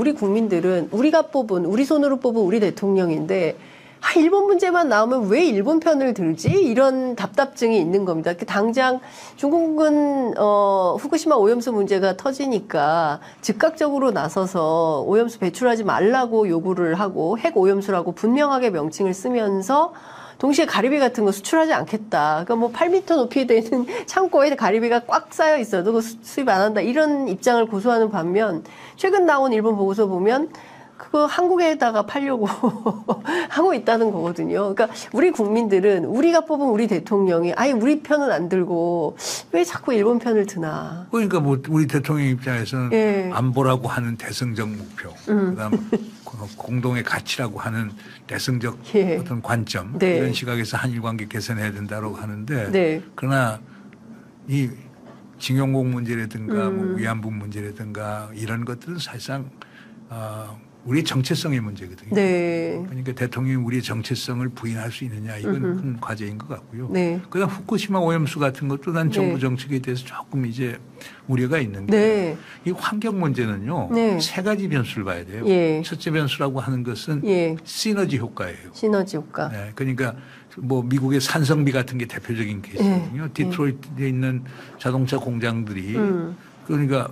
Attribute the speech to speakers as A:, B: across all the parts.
A: 우리 국민들은 우리 손으로 뽑은 우리 대통령인데 일본 문제만 나오면 왜 일본 편을 들지? 이런 답답증이 있는 겁니다. 당장 중국은 후쿠시마 오염수 문제가 터지니까 즉각적으로 나서서 오염수 배출하지 말라고 요구를 하고 핵 오염수라고 분명하게 명칭을 쓰면서 동시에 가리비 같은 거 수출하지 않겠다. 그러니까 뭐 8m 높이에 되는 창고에 가리비가 꽉 쌓여 있어도 그 수입 안 한다. 이런 입장을 고수하는 반면 최근 나온 일본 보고서 보면 그거 한국에다가 팔려고 하고 있다는 거거든요. 그러니까 우리 국민들은 우리가 뽑은 우리 대통령이 아예 우리 편은 안 들고 왜 자꾸 일본 편을 드나.
B: 그러니까 뭐 우리 대통령 입장에서는
A: 예.
B: 안보라고 하는 대승적 목표, 그다음 공동의 가치라고 하는 대승적
A: 예.
B: 어떤 관점
A: 네.
B: 이런 시각에서 한일 관계 개선해야 된다고 하는데
A: 네.
B: 그러나 이 징용공 문제라든가 뭐 위안부 문제라든가 이런 것들은 사실상 우리의 정체성의 문제거든요.
A: 네.
B: 그러니까 대통령이 우리의 정체성을 부인할 수 있느냐 이건 큰 과제인 것 같고요.
A: 네.
B: 그다음 후쿠시마 오염수 같은 것도 난 정부
A: 네.
B: 정책에 대해서 조금 이제 우려가 있는데
A: 네.
B: 이 환경 문제는요.
A: 네.
B: 세 가지 변수를 봐야 돼요.
A: 예.
B: 첫째 변수라고 하는 것은
A: 예.
B: 시너지 효과예요.
A: 시너지 효과.
B: 네. 그러니까 뭐 미국의 산성비 같은 게 대표적인 케이스거든요. 디트로이트에 있는 자동차 공장들이 그러니까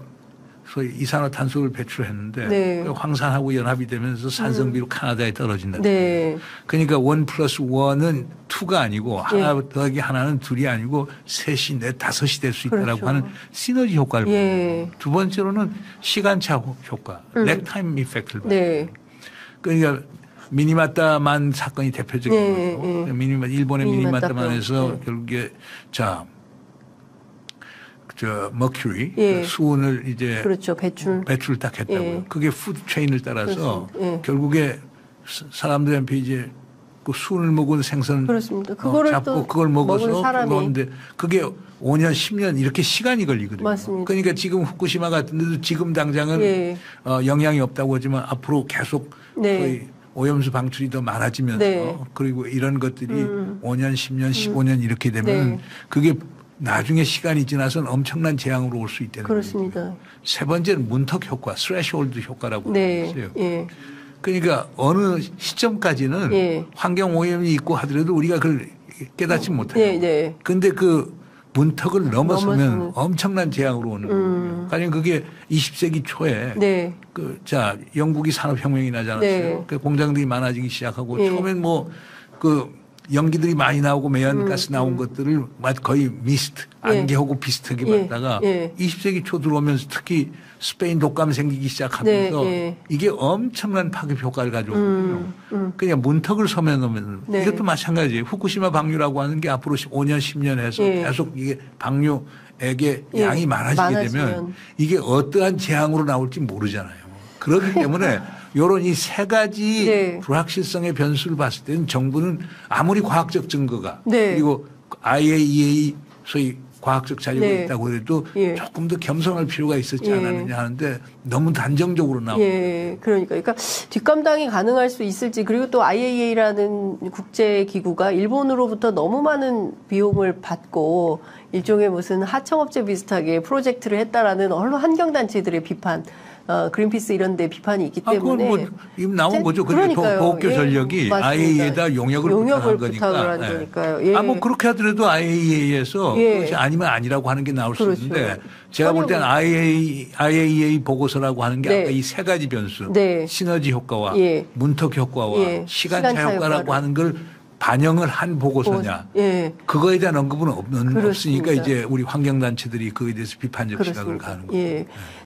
B: 소위 이산화탄소를 배출했는데
A: 네.
B: 황산하고 연합이 되면서 산성비로 카나다에 떨어진다.
A: 네.
B: 그러니까 1+1은 2가 아니고 하나 더하기 하나는 2이 아니고 3이 4, 5이 될 수 있다라고
A: 그렇죠.
B: 하는 시너지 효과를
A: 예.
B: 보여요. 두 번째로는 시간차 효과, 렉타임 이펙트를 봐요.
A: 네.
B: 그러니까 미니마타만 사건이 대표적인
A: 네,
B: 거죠.
A: 네.
B: 일본의 미니마타만 해서
A: 네.
B: 결국에 머큐리
A: 예.
B: 수은을 이제
A: 그렇죠. 배출
B: 딱 했다고요.
A: 예.
B: 그게 푸드 체인을 따라서
A: 예.
B: 결국에 사람들한테 이제 그 수은을 먹은 생선
A: 그렇습니다. 그거를
B: 잡고
A: 또
B: 그걸 먹어서
A: 먹은 사람이.
B: 먹는데 그게 5년, 10년 이렇게 시간이 걸리거든요.
A: 맞습니다.
B: 그러니까 지금 후쿠시마 같은 데도 지금 당장은
A: 예.
B: 영향이 없다고 하지만 앞으로 계속
A: 네.
B: 거의 오염수 방출이 더 많아지면서
A: 네.
B: 그리고 이런 것들이 5년, 10년, 15년 이렇게 되면
A: 네.
B: 그게 나중에 시간이 지나서는 엄청난 재앙으로 올 수 있다는
A: 그렇습니다.
B: 거죠. 세 번째는 문턱 효과, 스레시홀드 효과라고
A: 네.
B: 있어요.
A: 예.
B: 그러니까 어느 시점까지는
A: 예.
B: 환경 오염이 있고 하더라도 우리가 그걸 깨닫지 못해요.
A: 네, 네.
B: 그런데 그 문턱을 넘어서면
A: 넘어서는.
B: 엄청난 재앙으로 오는 거예요. 가령 그게 20세기 초에
A: 네.
B: 영국이 산업혁명이 나지 않았어요.
A: 네.
B: 그 공장들이 많아지기 시작하고
A: 예.
B: 처음엔 연기들이 많이 나오고 매연가스 나온 것들을 거의 미스트, 안개하고 비슷하게
A: 예.
B: 봤다가
A: 예.
B: 20세기 초 들어오면서 특히 스페인 독감 생기기 시작하면서
A: 네, 예.
B: 이게 엄청난 파급 효과를 가져오거든요. 그냥 문턱을 서면
A: 네.
B: 이것도 마찬가지예요. 후쿠시마 방류라고 하는 게 앞으로 5년, 10년 해서
A: 예.
B: 계속 이게 방류액의
A: 예.
B: 양이 많아지게 되면
A: 많아지면.
B: 이게 어떠한 재앙으로 나올지 모르잖아요. 그렇기 때문에 요런 이 세 가지
A: 네.
B: 불확실성의 변수를 봤을 때는 정부는 아무리 과학적 증거가
A: 네.
B: 그리고 IAEA 소위 과학적 자료가
A: 네.
B: 있다고 해도
A: 예.
B: 조금 더 겸손할 필요가 있었지
A: 예.
B: 않았느냐 하는데 너무 단정적으로 나오고
A: 예, 그러니까 뒷감당이 가능할 수 있을지 그리고 또 IAEA라는 국제 기구가 일본으로부터 너무 많은 비용을 받고 일종의 무슨 하청업체 비슷하게 프로젝트를 했다라는 언론 환경 단체들의 비판. 그린피스 이런 데 비판이 있기 때문에.
B: 그건 이미 나온 거죠. 근데
A: 그러니까요.
B: 도쿄 전력이
A: 맞습니다.
B: IAEA에다 용역을 부탁한
A: 부탁을 한
B: 거니까.
A: 거니까요. 예.
B: 뭐 그렇게 하더라도 IAEA에서
A: 예.
B: 그것이 아니면 아니라고 하는 게 나올
A: 그렇죠.
B: 수 있는데 제가 볼 때는 IAEA 보고서라고 하는 게
A: 네.
B: 아까 이 세 가지 변수,
A: 네.
B: 시너지 효과와
A: 예.
B: 문턱 효과와
A: 예.
B: 시간차
A: 시간차
B: 효과라고
A: 효과를.
B: 하는 걸 반영을 한 보고서냐.
A: 예.
B: 그거에 대한 언급은 없으니까
A: 그렇습니다.
B: 이제 우리 환경단체들이 그거에 대해서 비판적 시각을
A: 그렇습니다.
B: 가는 거죠.
A: 예.